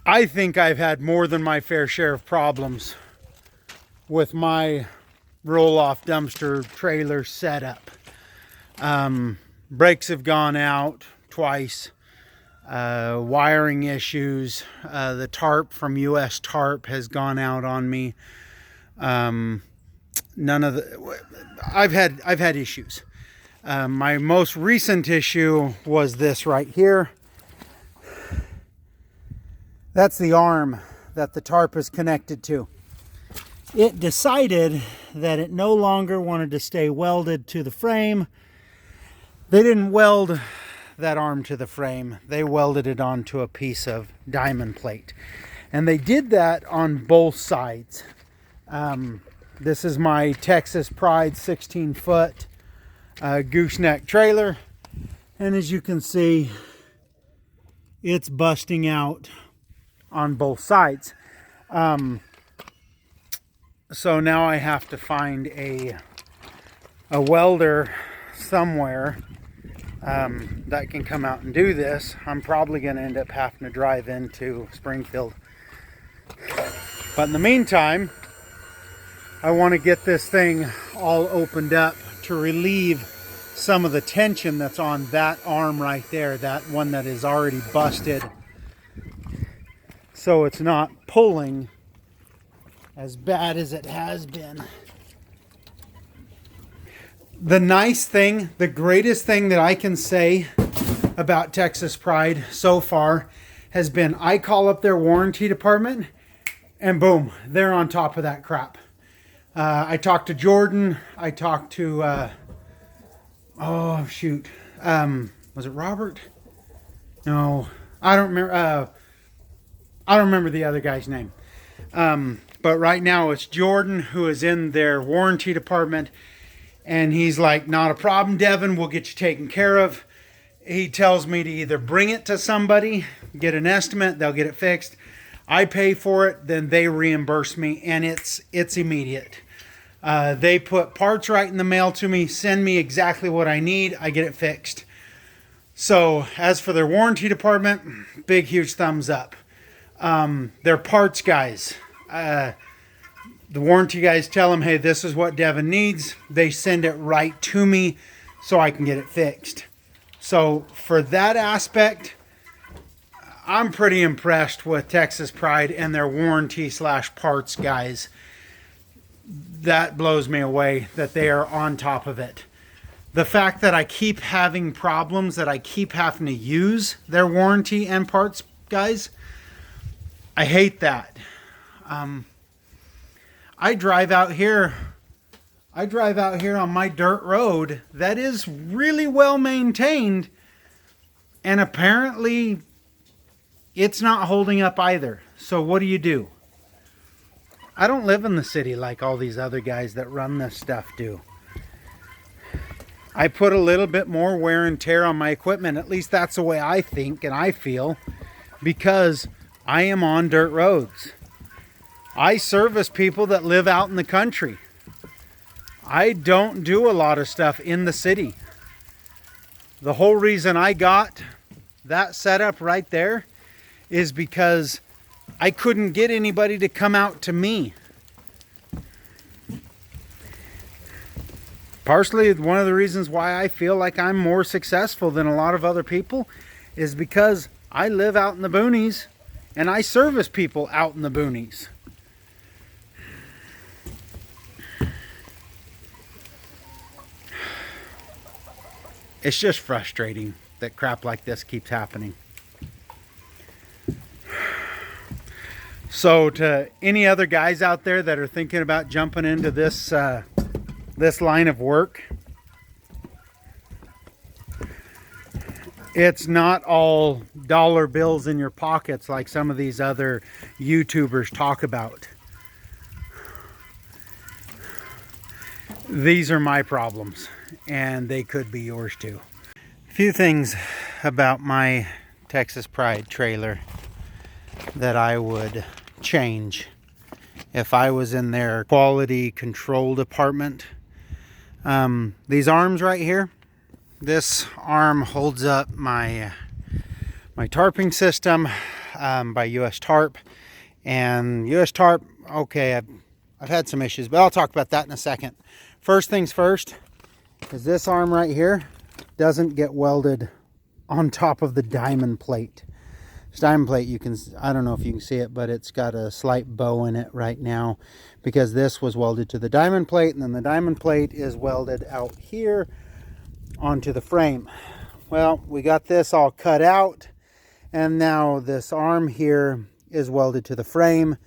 I think I've had more than my fair share of problems with my roll-off dumpster trailer setup. Brakes have gone out twice. Wiring issues. The tarp from US Tarp has gone out on me. I've had issues. My most recent issue was this right here. That's the arm that the tarp is connected to. It decided that it no longer wanted to stay welded to the frame. They didn't weld that arm to the frame. They welded it onto a piece of diamond plate. And they did that on both sides. This is my Texas Pride 16-foot gooseneck trailer. And as you can see, it's busting out on both sides. So now I have to find a welder somewhere that can come out and do this. I'm probably going to end up having to drive into Springfield. But in the meantime, I want to get this thing all opened up to relieve some of the tension that's on that arm right there, that one that is already busted, so it's not pulling as bad as it has been. The nice thing, the greatest thing that I can say about Texas Pride so far has been I call up their warranty department and boom, they're on top of that crap. I talked to Jordan. I talked to, was it Robert? No, I don't remember. I don't remember the other guy's name. But right now it's Jordan who is in their warranty department. And he's like, not a problem, Devin. We'll get you taken care of. He tells me to either bring it to somebody, get an estimate, they'll get it fixed. I pay for it, then they reimburse me, and it's immediate. They put parts right in the mail to me, send me exactly what I need, I get it fixed. So as for their warranty department, big, huge thumbs up. Their parts guys, the warranty guys tell them, hey, this is what Devin needs. They send it right to me so I can get it fixed. So for that aspect, I'm pretty impressed with Texas Pride and their warranty / parts guys. That blows me away that they are on top of it. The fact that I keep having problems, that I keep having to use their warranty and parts guys, I hate that. I drive out here on my dirt road that is really well maintained, and apparently it's not holding up either. So what do? I don't live in the city like all these other guys that run this stuff do. I put a little bit more wear and tear on my equipment. At least that's the way I think and I feel, because I am on dirt roads. I service people that live out in the country. I don't do a lot of stuff in the city. The whole reason I got that setup right there is because I couldn't get anybody to come out to me. Partially, one of the reasons why I feel like I'm more successful than a lot of other people is because I live out in the boonies and I service people out in the boonies. It's just frustrating that crap like this keeps happening. So to any other guys out there that are thinking about jumping into this line of work, it's not all dollar bills in your pockets like some of these other YouTubers talk about. These are my problems, and they could be yours too. A few things about my Texas Pride trailer that I would change if I was in their quality control department. These arms right here, this arm holds up my tarping system. by US Tarp. And US Tarp, okay, I've had some issues, but I'll talk about that in a second. First things first is this arm right here doesn't get welded on top of the diamond plate. This diamond plate, I don't know if you can see it, but it's got a slight bow in it right now because this was welded to the diamond plate, and then the diamond plate is welded out here onto the frame. Well, we got this all cut out, and now this arm here is welded to the frame.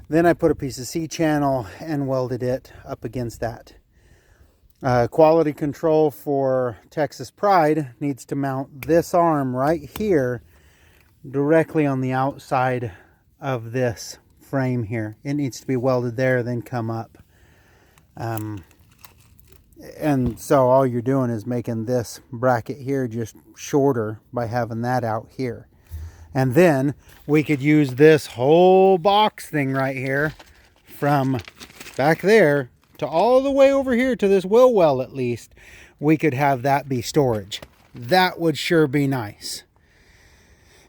Then I put a piece of C-channel and welded it up against that. Quality control for Texas Pride needs to mount this arm right here directly on the outside of this frame here. It needs to be welded there, then come up. And so all you're doing is making this bracket here just shorter by having that out here. And then we could use this whole box thing right here from back there to all the way over here to this wheel well. At least we could have that be storage. That would sure be nice.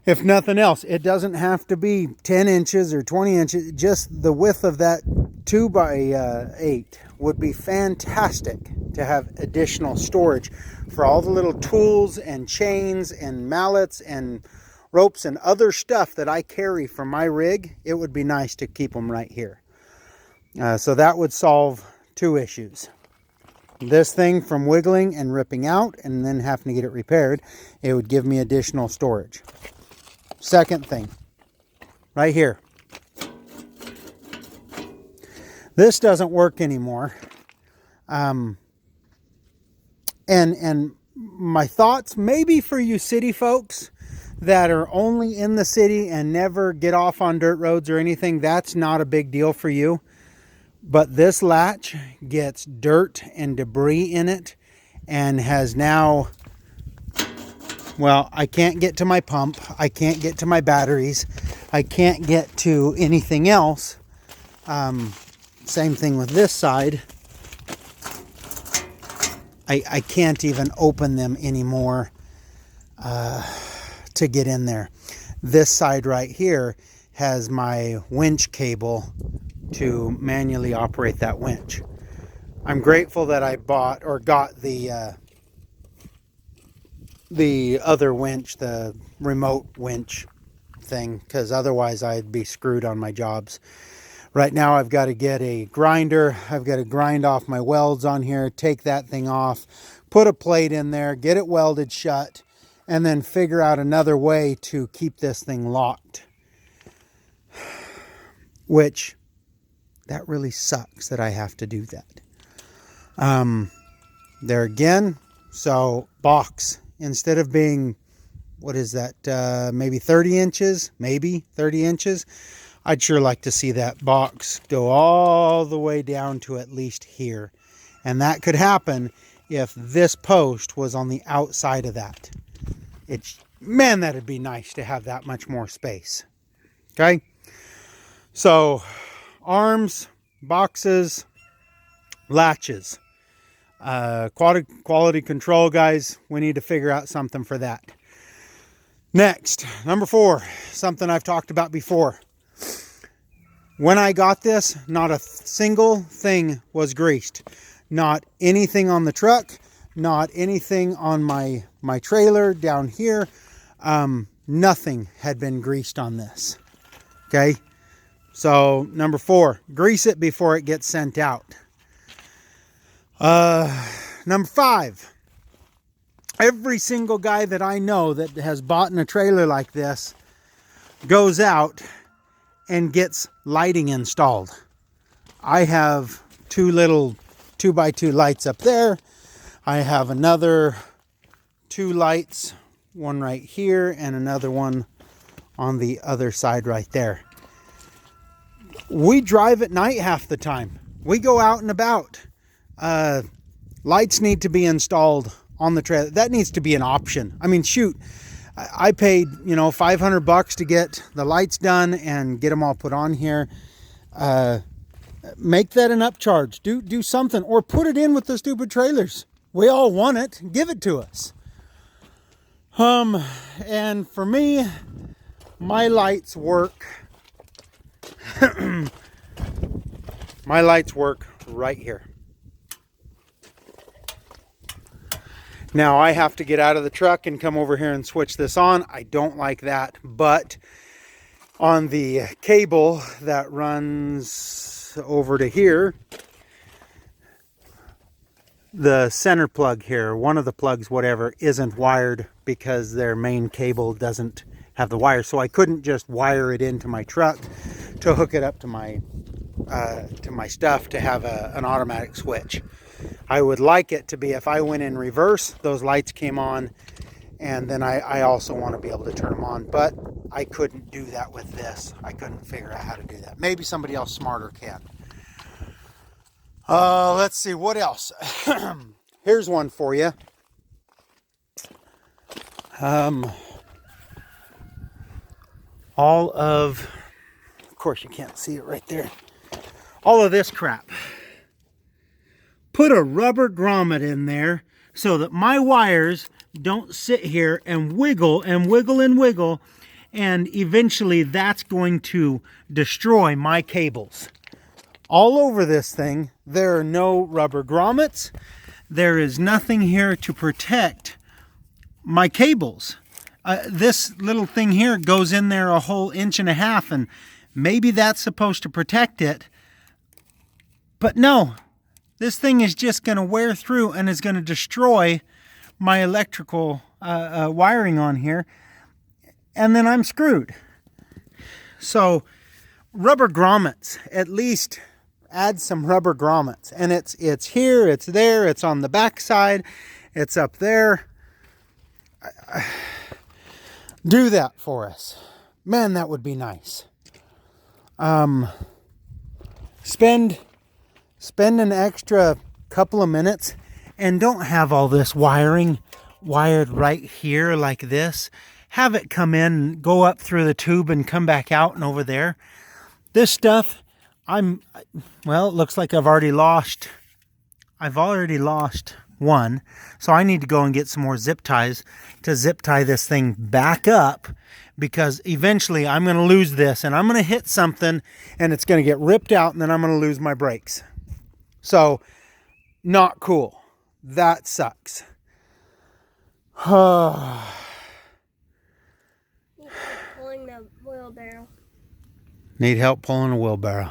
If nothing else, it doesn't have to be 10 inches or 20 inches. Just the width of that 2x8 would be fantastic to have additional storage for all the little tools and chains and mallets and ropes and other stuff that I carry from my rig. It would be nice to keep them right here. So that would solve two issues. This thing from wiggling and ripping out and then having to get it repaired. It would give me additional storage. Second thing, right here. This doesn't work anymore. And my thoughts, maybe for you city folks that are only in the city and never get off on dirt roads or anything, that's not a big deal for you. But this latch gets dirt and debris in it and has now, well, I can't get to my pump. I can't get to my batteries. I can't get to anything else. Same thing with this side. I can't even open them anymore to get in there. This side right here has my winch cable to manually operate that winch. I'm grateful that I bought or got the other winch, the remote winch thing, because otherwise I'd be screwed on my jobs. Right now I've got to get a grinder. I've got to grind off my welds on here, take that thing off, put a plate in there, get it welded shut, and then figure out another way to keep this thing locked. Which, that really sucks that I have to do that. There again, so box, instead of being, what is that, maybe 30 inches, I'd sure like to see that box go all the way down to at least here. And that could happen if this post was on the outside of that. Man, that'd be nice to have that much more space. Okay? So, arms, boxes, latches. Quality control, guys. We need to figure out something for that. Next, number 4, something I've talked about before. When I got this, not a single thing was greased. Not anything on the truck, not anything on my trailer down here. Nothing had been greased on this. Okay? So, number 4, grease it before it gets sent out. Number 5, every single guy that I know that has bought in a trailer like this goes out and gets lighting installed. I have 2 little 2x2 lights up there. I have another 2 lights, one right here and another one on the other side right there. We drive at night half the time. We go out and about. Lights need to be installed on the trailer. That needs to be an option. I mean, shoot, I paid, $500 to get the lights done and get them all put on here. Make that an upcharge. Do something, or put it in with the stupid trailers. We all want it. Give it to us. And for me, my lights work. My lights work right here. Now I have to get out of the truck and come over here and switch this on. I don't like that, but on the cable that runs over to here, the center plug here, one of the plugs, whatever, isn't wired because their main cable doesn't have the wire. So I couldn't just wire it into my truck to hook it up to my stuff to have an automatic switch. I would like it to be, if I went in reverse, those lights came on, and then I also want to be able to turn them on, but I couldn't do that with this. I couldn't figure out how to do that. Maybe somebody else smarter can. Let's see, what else? Here's one for you. All of course you can't see it right there. All of this crap. Put a rubber grommet in there so that my wires don't sit here and wiggle and wiggle and wiggle, and eventually that's going to destroy my cables. All over this thing, there are no rubber grommets. There is nothing here to protect my cables. This little thing here goes in there a whole 1.5 inches, and maybe that's supposed to protect it. But no, this thing is just going to wear through and is going to destroy my electrical wiring on here, and then I'm screwed. So rubber grommets, at least add some rubber grommets. And it's here, it's there, it's on the back side, it's up there. Do that for us. Man, that would be nice. Spend an extra couple of minutes and don't have all this wiring wired right here like this. Have it come in and go up through the tube and come back out and over there. This stuff, well, it looks like I've already lost one. So I need to go and get some more zip ties to zip tie this thing back up, because eventually I'm going to lose this and I'm going to hit something and it's going to get ripped out, and then I'm going to lose my brakes. So, not cool. That sucks. Pulling the wheelbarrow. Need help pulling a wheelbarrow.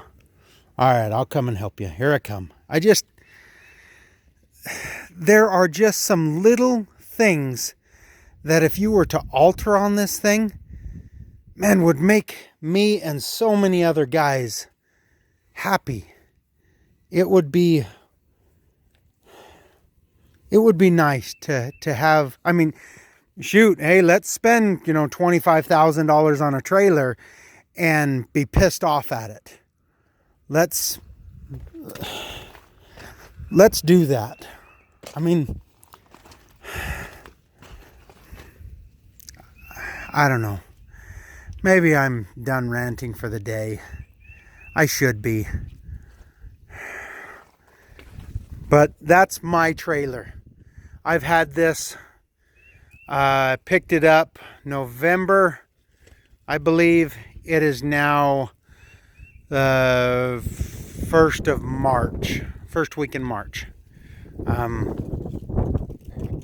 All right, I'll come and help you. Here I come. There are just some little things that if you were to alter on this thing, man, would make me and so many other guys happy. It would be nice to have, I mean, shoot, hey, let's spend, $25,000 on a trailer and be pissed off at it. Let's do that. I mean, I don't know. Maybe I'm done ranting for the day. I should be. But that's my trailer. I've had this, picked it up November, I believe. It is now the first week in March.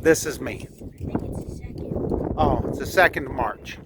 This is me. I think it's the second. Oh, it's the 2nd of March.